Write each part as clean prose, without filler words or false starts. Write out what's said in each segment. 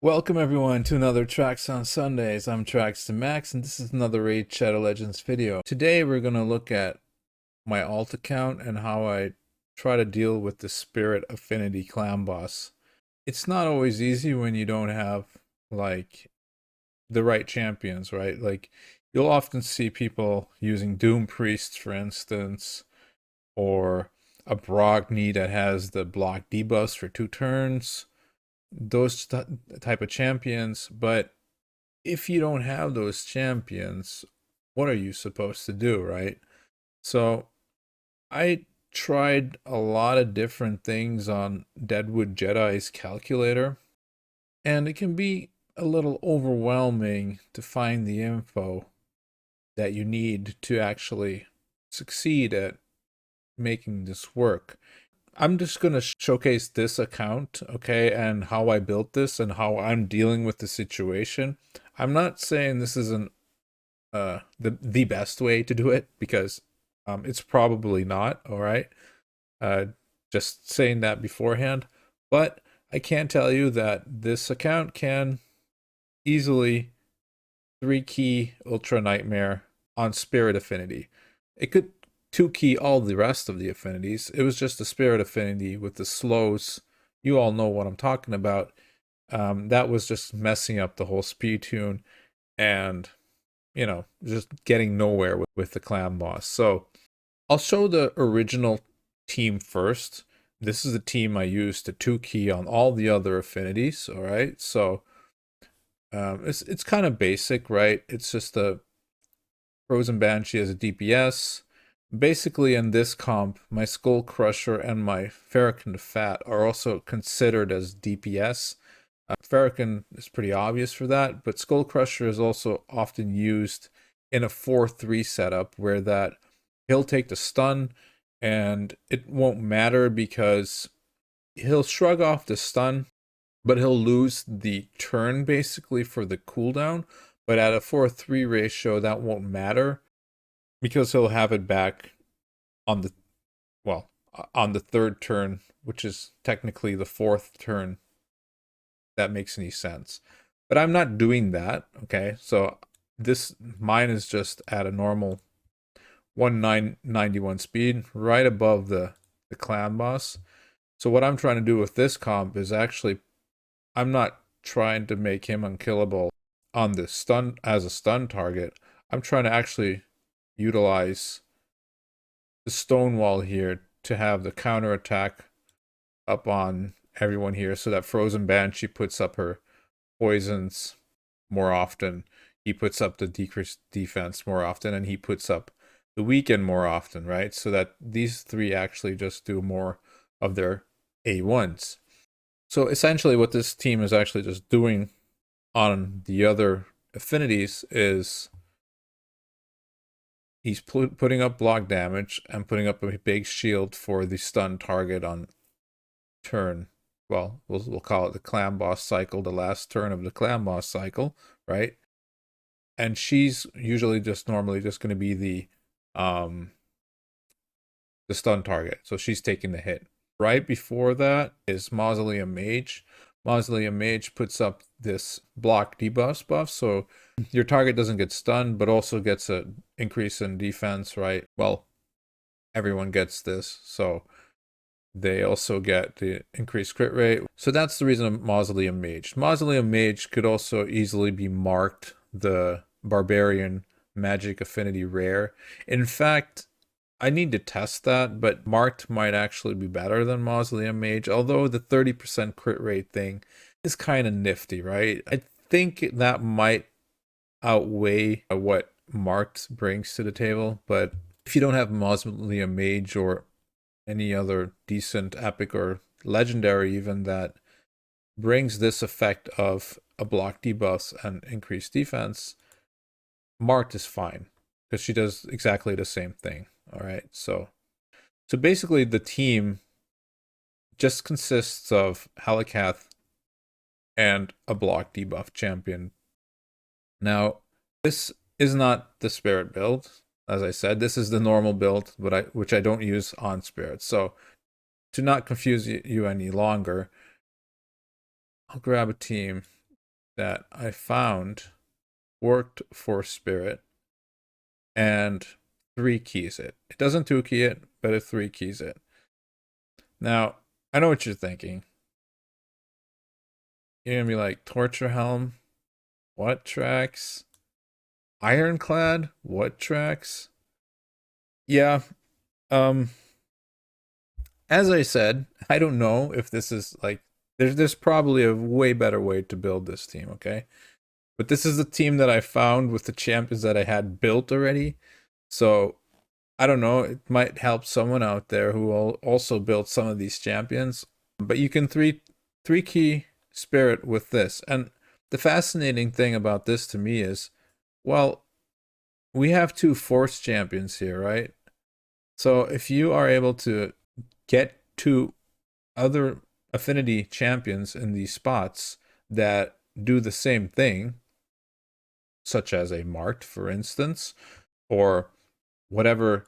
Welcome everyone to another Tracks on Sundays. I'm Tracks to Max and this is another Raid Shadow Legends video. Today we're going to look at my alt account and how I try to deal with the Spirit Affinity clan boss. It's not always easy when you don't have like the right champions, right? Like you'll often see people using Doompriest for instance, or a Brogni that has the block debuffs for 2 turns, those type of champions. But if you don't have those champions, what are you supposed to do, right? So I tried a lot of different things on Deadwood Jedi's calculator, and it can be a little overwhelming to find the info that you need to actually succeed at making this work. I'm just going to showcase this account, okay, and how I built this and how I'm dealing with the situation. I'm not saying this isn't the best way to do it, because it's probably not, all right? Uh, just saying that beforehand. But I can tell you that this account can easily 3-key Ultra Nightmare on Spirit Affinity. It could 2-key all the rest of the affinities. It was just the Spirit Affinity with the slows. You all know what I'm talking about. That was just messing up the whole speed tune and, you know, just getting nowhere with the clan boss. So I'll show the original team first. This is the team I used to 2-key on all the other affinities, all right? So it's kind of basic, right? It's just a Frozen Banshee as a DPS. Basically, in this comp, my Skull Crusher and my Farrakhan Fat are also considered as DPS. Farrakhan is pretty obvious for that, but Skull Crusher is also often used in a 4-3 setup where that he'll take the stun and it won't matter because he'll shrug off the stun, but he'll lose the turn basically for the cooldown. But at a 4-3 ratio, that won't matter because he'll have it back on the, well, on the 3rd turn, which is technically the 4th turn. That makes any sense. But I'm not doing that, okay? So mine is just at a normal 1991 speed, right above the clan boss. So what I'm trying to do with this comp is actually, I'm not trying to make him unkillable on the stun as a stun target. I'm trying to actually utilize the Stonewall here to have the counter attack up on everyone here, so that Frozen Banshee puts up her poisons more often. He puts up the decreased defense more often, and he puts up the weaken more often, right? So that these 3 actually just do more of their A1s. So essentially what this team is actually just doing on the other affinities is he's putting up block damage and putting up a big shield for the stun target on turn. Well, we'll call it the clan boss cycle, the last turn of the clan boss cycle, right? And she's usually just normally just going to be the stun target. So she's taking the hit. Right before that is Mausoleum Mage. Mausoleum Mage puts up this block debuffs buff, so your target doesn't get stunned, but also gets an increase in defense, right? Well, everyone gets this, so they also get the increased crit rate. So that's the reason of Mausoleum Mage. Mausoleum Mage could also easily be marked the Barbarian Magic Affinity Rare. In fact, I need to test that, but marked might actually be better than Mausoleum Mage, although the 30% crit rate thing is kind of nifty, right? I think that might outweigh what marked brings to the table, but if you don't have Mausoleum Mage or any other decent epic or legendary even that brings this effect of a block debuffs and increased defense, marked is fine because she does exactly the same thing. All right, so basically the team just consists of Helicath and a block debuff champion. Now, this is not the spirit build. As I said, this is the normal build, but which I don't use on spirit. So to not confuse you any longer, I'll grab a team. that I found worked for Spirit and 3-keys it. It doesn't 2-key it, but it 3-keys it. Now, I know what you're thinking. You're gonna be like, Torture Helm? What tracks? Ironclad? What tracks? Yeah, as I said, I don't know if this is like, there's probably a way better way to build this team, okay? But this is the team that I found with the champions that I had built already. So I don't know, it might help someone out there who also built some of these champions. But you can 3-key Spirit with this. And the fascinating thing about this to me is, well, we have 2 Force champions here, right? So if you are able to get 2 other affinity champions in these spots that do the same thing, such as a Mart, for instance, or whatever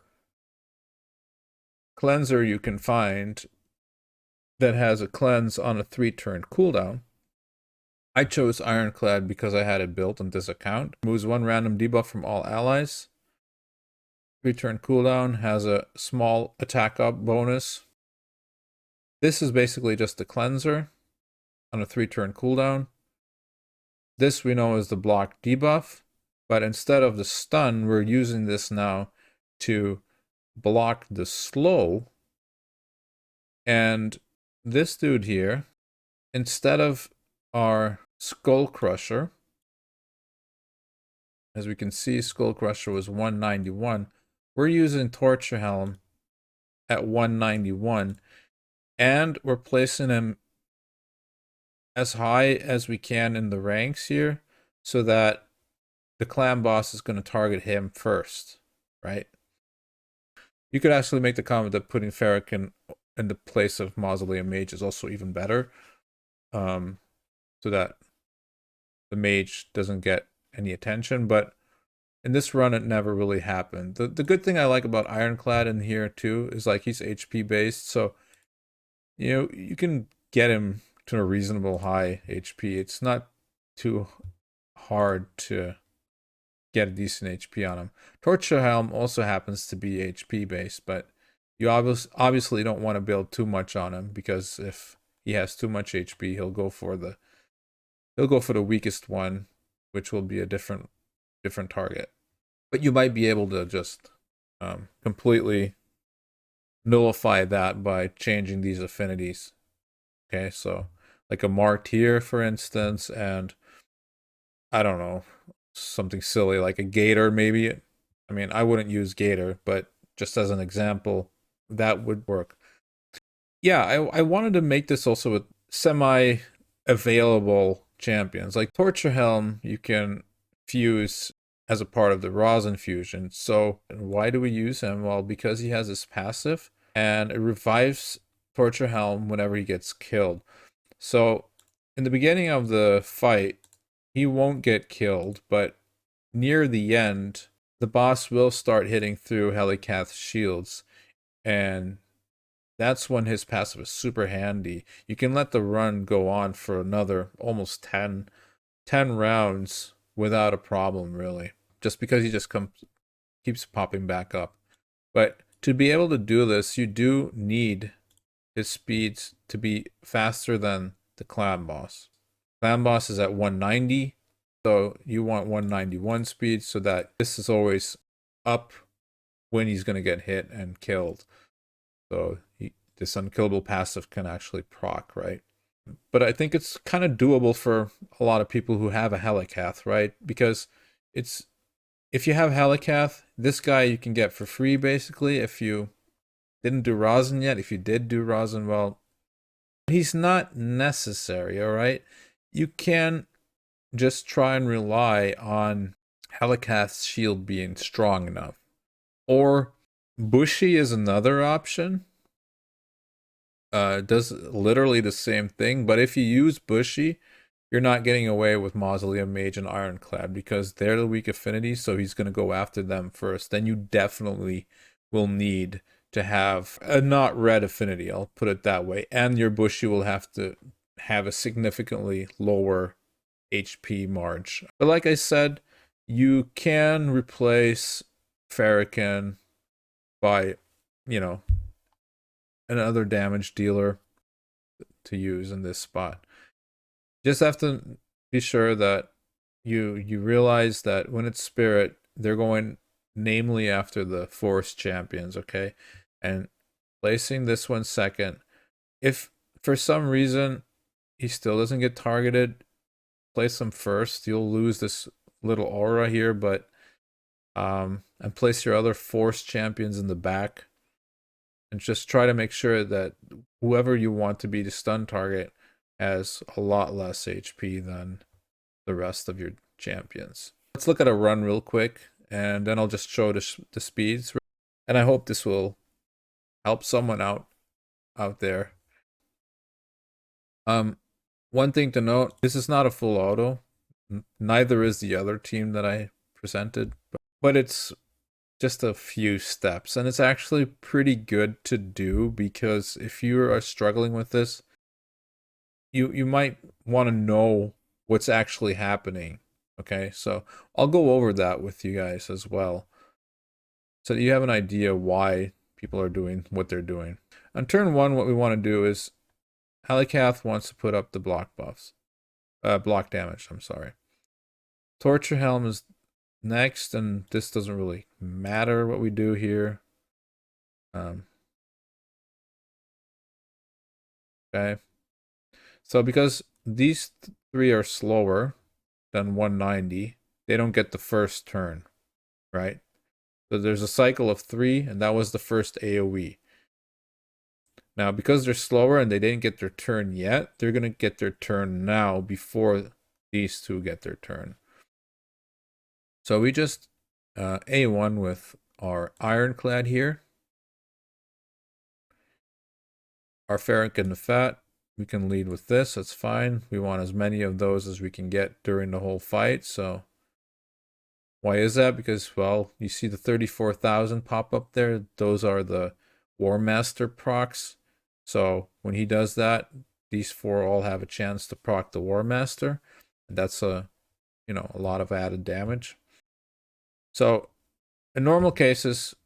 cleanser you can find that has a cleanse on a 3-turn cooldown. I chose Ironclad because I had it built on this account. Removes 1 random debuff from all allies. 3-turn cooldown, has a small attack up bonus. This is basically just a cleanser on a 3-turn cooldown. This we know is the block debuff, but instead of the stun, we're using this now to block the slow. And this dude here, instead of our Skull Crusher, as we can see, Skull Crusher was 191. We're using Torture Helm at 191, and we're placing him as high as we can in the ranks here, so that the clan boss is going to target him first, right? You could actually make the comment that putting Ferric in the place of Mausoleum Mage is also even better, so that the mage doesn't get any attention. But in this run, it never really happened. The good thing I like about Ironclad in here too is like he's HP based, so you know you can get him to a reasonable high HP. It's not too hard to get a decent HP on him. Torture Helm also happens to be HP based, but you obviously don't want to build too much on him, because if he has too much HP, he'll go for the weakest one, which will be a different target. But you might be able to just completely nullify that by changing these affinities. Okay, so like a Martyr, for instance, and I don't know, something silly like a Gator, maybe. I mean, I wouldn't use Gator, but just as an example, that would work. Yeah, I wanted to make this also with semi-available champions. Like Torture Helm, you can fuse as a part of the Rosin fusion. So why do we use him? Well, because he has this passive, and it revives Torture Helm whenever he gets killed. So in the beginning of the fight, he won't get killed, but near the end, the boss will start hitting through Helicath's shields, and that's when his passive is super handy. You can let the run go on for another almost 10 rounds without a problem, really, just because he just keeps popping back up. But to be able to do this, you do need his speeds to be faster than the clan boss. Clan boss is at 190, so you want 191 speed, so that this is always up when he's going to get hit and killed. So this unkillable passive can actually proc, right? But I think it's kind of doable for a lot of people who have a Helicath, right? Because if you have Helicath, this guy you can get for free, basically, if you didn't do Rosin yet. If you did do Rosin, well, he's not necessary, all right? You can just try and rely on Helicath's shield being strong enough. Or Bushy is another option. Does literally the same thing, but if you use Bushy, you're not getting away with Mausoleum Mage and Ironclad, because they're the weak affinity, so he's going to go after them first. Then you definitely will need to have a not red affinity, I'll put it that way, and your Bushy will have to have a significantly lower HP margin. But like I said, you can replace Farrakhan by, you know, another damage dealer to use in this spot. Just have to be sure that you realize that when it's Spirit, they're going namely after the Force champions, okay? And placing this one second. If for some reason he still doesn't get targeted, place him first. You'll lose this little aura here, but and place your other Force champions in the back. And just try to make sure that whoever you want to be the stun target has a lot less HP than the rest of your champions. Let's look at a run real quick, and then I'll just show the speeds. And I hope this will help someone out there. One thing to note, this is not a full auto. Neither is the other team that I presented, but it's just a few steps, and it's actually pretty good to do, because if you are struggling with this, you might want to know what's actually happening. Okay, so I'll go over that with you guys as well, so that you have an idea why people are doing what they're doing. On turn 1, what we want to do is Helicath wants to put up the block buffs. Block damage, I'm sorry. Torture Helm is next, and this doesn't really matter what we do here. Okay. So because these 3 are slower than 190, they don't get the first turn, right? So there's a cycle of 3, and that was the first AoE. Now, because they're slower and they didn't get their turn yet, they're going to get their turn now before these 2 get their turn. So we just A1 with our Ironclad here. Our Ferric and the Fat, we can lead with this, that's fine. We want as many of those as we can get during the whole fight, so why is that? Because, well, you see the 34,000 pop up there? Those are the War Master procs. So when he does that, these 4 all have a chance to proc the War Master. And that's a lot of added damage. So in normal cases,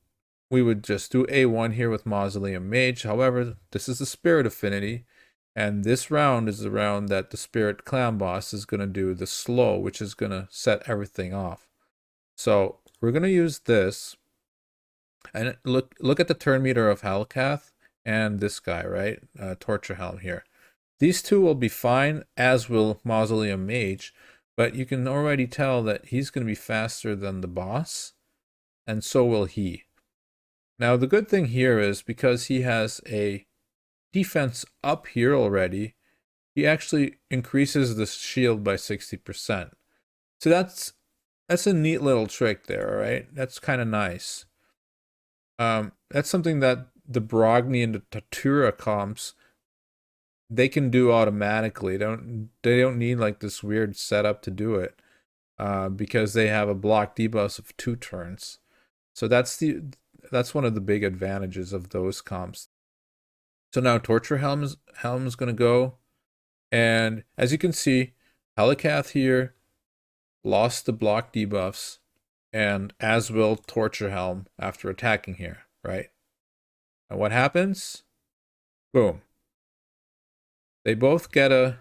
we would just do A1 here with Mausoleum Mage. However, this is the Spirit Affinity, and this round is the round that the Spirit Clan Boss is going to do the slow, which is going to set everything off. So we're going to use this, and look at the turn meter of Helicath and this guy, right? Torture Helm here. These 2 will be fine, as will Mausoleum Mage, but you can already tell that he's going to be faster than the boss, and so will he. Now, the good thing here is because he has a defense up here already, he actually increases the shield by 60%. So that's a neat little trick there, right? That's kind of nice. That's something that the Brogni and the Tatura comps, they can do automatically. They don't need like this weird setup to do it, because they have a block debuff of 2 turns. So that's one of the big advantages of those comps. So now Torture Helm is going to go, and as you can see, Helicath here lost the block debuffs, and as will Torture Helm after attacking here, right? And what happens? Boom. They both get that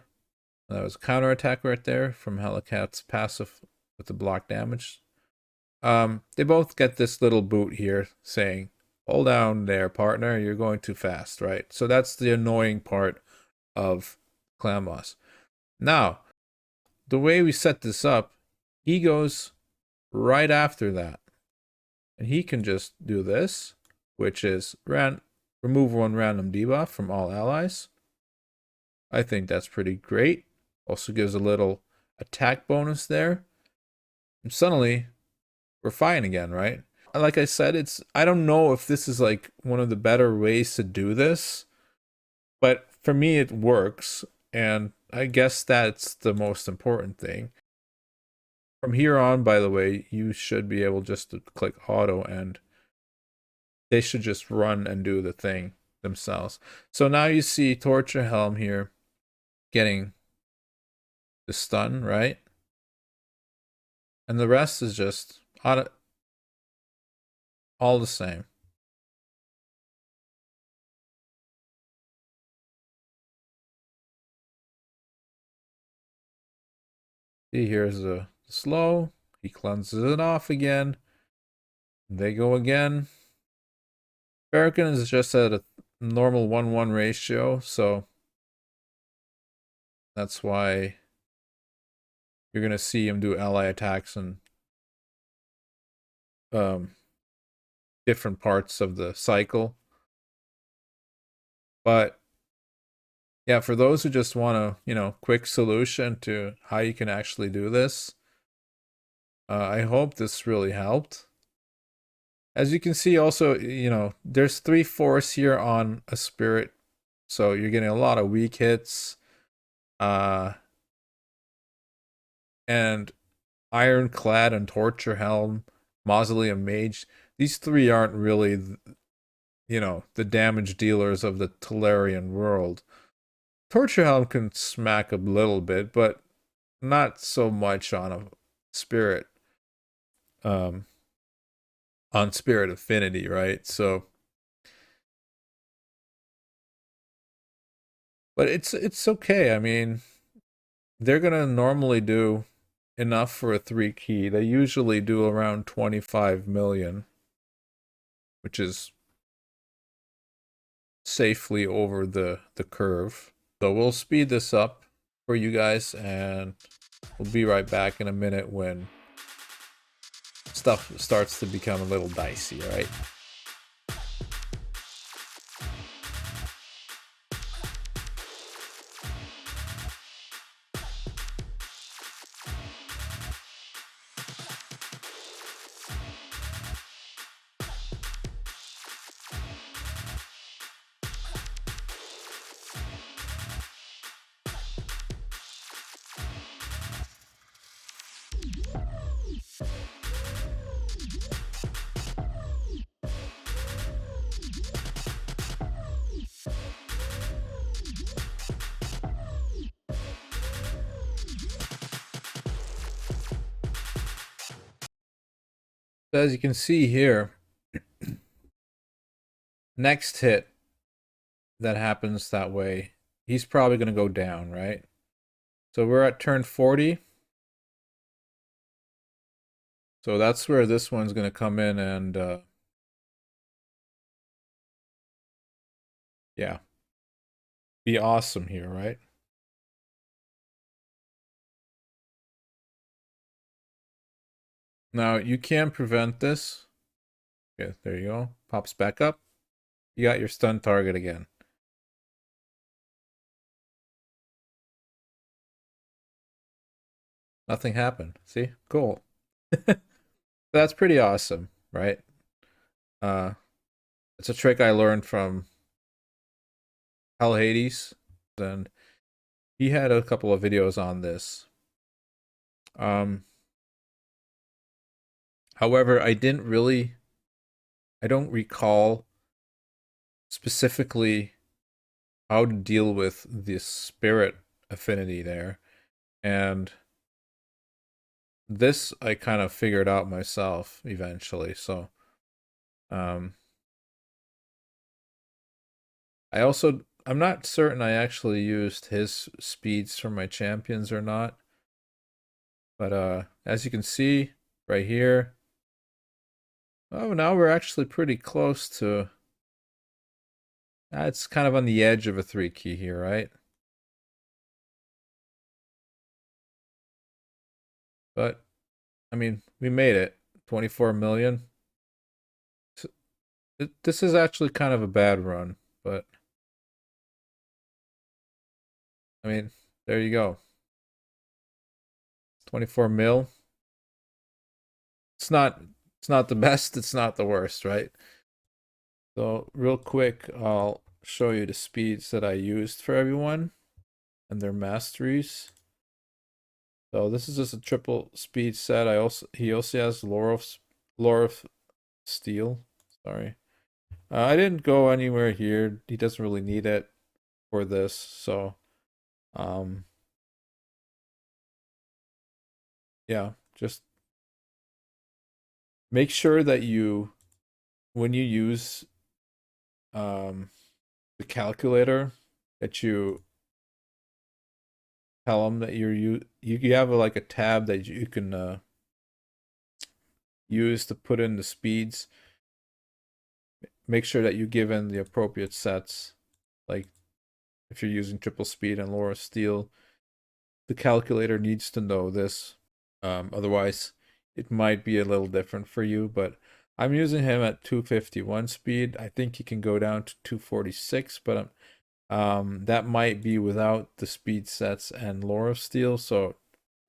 was a counterattack right there from Helicath's passive with the block damage. They both get this little boot here saying, hold down there, partner, you're going too fast, right? So that's the annoying part of Clan Boss. Now, the way we set this up, he goes right after that. And he can just do this, which is remove 1 random debuff from all allies. I think that's pretty great. Also gives a little attack bonus there. And suddenly, we're fine again, right? Like I said, I don't know if this is like one of the better ways to do this, but for me it works, and I guess that's the most important thing. From here on, by the way, you should be able just to click auto, and they should just run and do the thing themselves. So now you see Torture Helm here getting the stun, right? And the rest is just all the same. See, here's the slow. He cleanses it off again. They go again. Farrakhan is just at a normal 1-1 ratio, so that's why you're going to see him do ally attacks and different parts of the cycle. But yeah, for those who just want a, quick solution to how you can actually do this, I hope this really helped. As you can see also, there's 3 force here on a spirit, so you're getting a lot of weak hits. And Ironclad and Torture Helm, Mausoleum Mage, these 3 aren't really, the damage dealers of the Tolarian world. Torture Helm can smack a little bit, but not so much on a spirit. On spirit affinity, right? So, but it's okay. I mean, they're gonna normally do enough for a 3 key. They usually do around 25 million, which is safely over the curve. So we'll speed this up for you guys, and we'll be right back in a minute when stuff starts to become a little dicey, all right? So as you can see here, next hit that happens that way, he's probably going to go down, right? So we're at turn 40. So that's where this one's going to come in and, yeah, be awesome here, right? Now, you can prevent this. Okay, there you go. Pops back up. You got your stun target again. Nothing happened. See? Cool. That's pretty awesome, right? Uh, it's a trick I learned from Hell Hades, and he had a couple of videos on this. However, I don't recall specifically how to deal with the spirit affinity there. And this I kind of figured out myself eventually. So, I'm not certain I actually used his speeds for my champions or not. But as you can see right here, oh, now we're actually pretty close to, it's kind of on the edge of a 3 key here, right? But, I mean, we made it. 24 million. This is actually kind of a bad run, but, I mean, there you go. 24 mil. It's not the best, it's not the worst, right? So real quick, I'll show you the speeds that I used for everyone and their masteries. So this is just a triple speed set. He also has lore of steel. Sorry, I didn't go anywhere here. He doesn't really need it for this. So yeah, just make sure that when you use the calculator, that you tell them that you have like a tab that you can use to put in the speeds. Make sure that you give in the appropriate sets. Like if you're using triple speed and lower steel, the calculator needs to know this. Otherwise, it might be a little different for you. But I'm using him at 251 speed. I think he can go down to 246, but that might be without the speed sets and lore of steel. So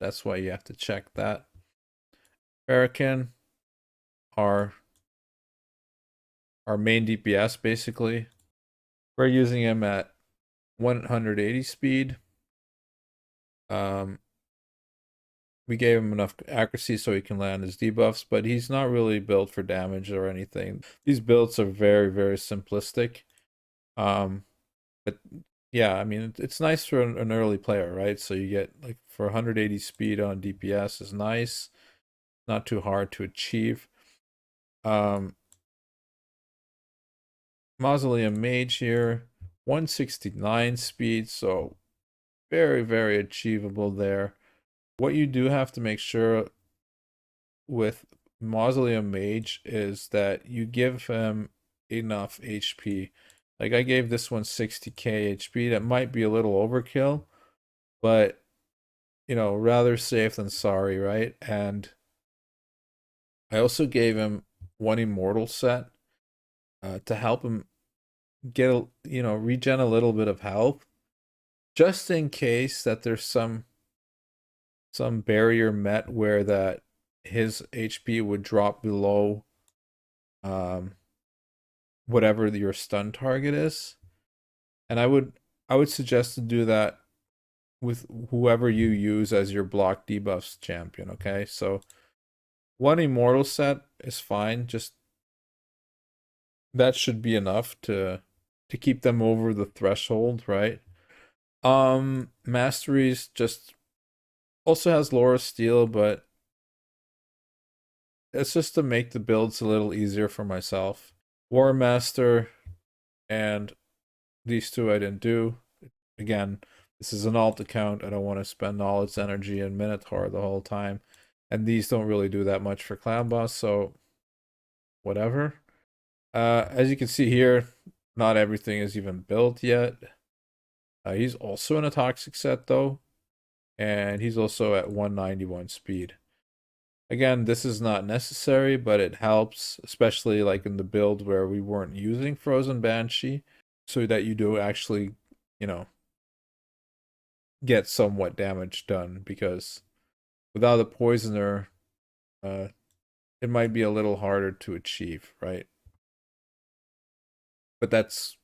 that's why you have to check that. Hurricane, our main DPS basically. We're using him at 180 speed. We gave him enough accuracy so he can land his debuffs, but he's not really built for damage or anything. These builds are very, very simplistic. But yeah, I mean, it's nice for an early player, right? So you get like for 180 speed on DPS is nice, not too hard to achieve. Mausoleum Mage here, 169 speed, so very, very achievable there. What you do have to make sure with Mausoleum Mage is that you give him enough HP. Like I gave this one 60k HP. That might be a little overkill, but you know, rather safe than sorry, right? And I also gave him one immortal set to help him get regen a little bit of health, just in case that there's some barrier met where that his HP would drop below whatever your stun target is. And I would suggest to do that with whoever you use as your block debuffs champion, okay? So one immortal set is fine. Just that should be enough to keep them over the threshold, right? Masteries just also has Laura Steel, but it's just to make the builds a little easier for myself. War Master and these two I didn't do. Again, this is an alt account. I don't want to spend all its energy in Minotaur the whole time. And these don't really do that much for Clan Boss, so whatever. As you can see here, not everything is even built yet. He's also in a toxic set though, and he's also at 191 speed. Again, this is not necessary, but it helps, especially like in the build where we weren't using Frozen Banshee, so that you do actually, you know, get somewhat damage done, because without a poisoner, it might be a little harder to achieve, right? But that's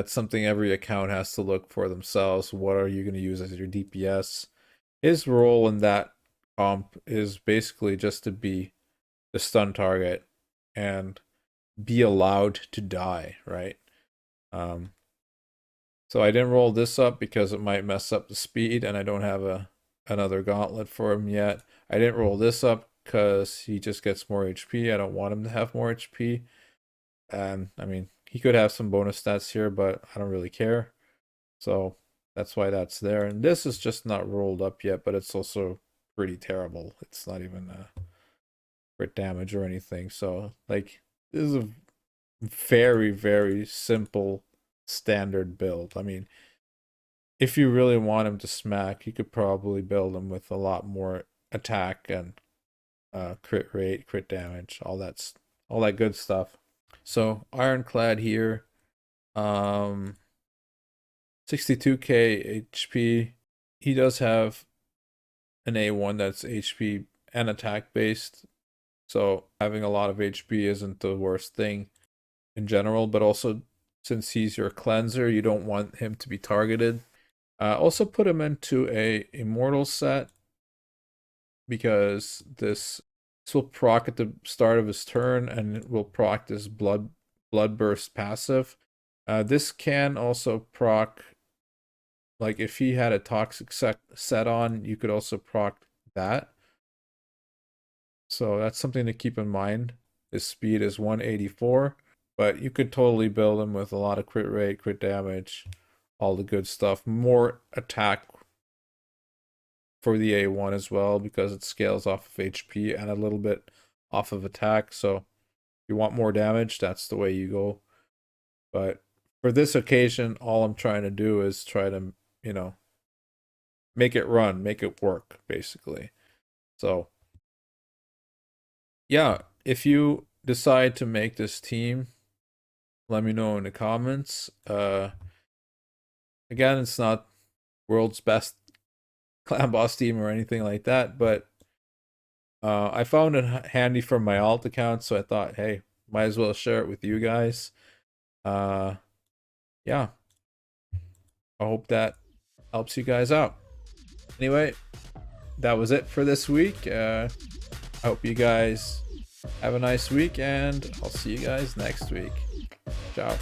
something every account has to look for themselves. What are you going to use as your DPS? His role in that comp is basically just to be the stun target and be allowed to die, right? So I didn't roll this up because it might mess up the speed, and I don't have another gauntlet for him yet. I didn't roll this up because he just gets more HP. I don't want him to have more HP. And I mean, he could have some bonus stats here, but I don't really care. So that's why that's there. And this is just not rolled up yet, but it's also pretty terrible. It's not even crit damage or anything. So like, this is a very, very simple standard build. I mean, if you really want him to smack, you could probably build him with a lot more attack and crit rate, crit damage, all that good stuff. So Ironclad here, 62k HP. He does have an A1 that's HP and attack based, so having a lot of HP isn't the worst thing in general, but also since he's your cleanser, you don't want him to be targeted. Also put him into a immortal set, because this will proc at the start of his turn, and it will proc this bloodburst passive. This can also proc, like if he had a toxic set on, you could also proc that. So that's something to keep in mind. His speed is 184, but you could totally build him with a lot of crit rate, crit damage, all the good stuff. More attack for the A1 as well, because it scales off of HP and a little bit off of attack. So if you want more damage, that's the way you go. But for this occasion, all I'm trying to do is try to, you know, make it run, make it work, basically. So yeah, if you decide to make this team, let me know in the comments. Again, it's not world's best clan boss team or anything like that, but I found it handy for my alt account, so I thought, hey, might as well share it with you guys. Yeah, I hope that helps you guys out. Anyway, that was it for this week. I hope you guys have a nice week, and I'll see you guys next week. Ciao.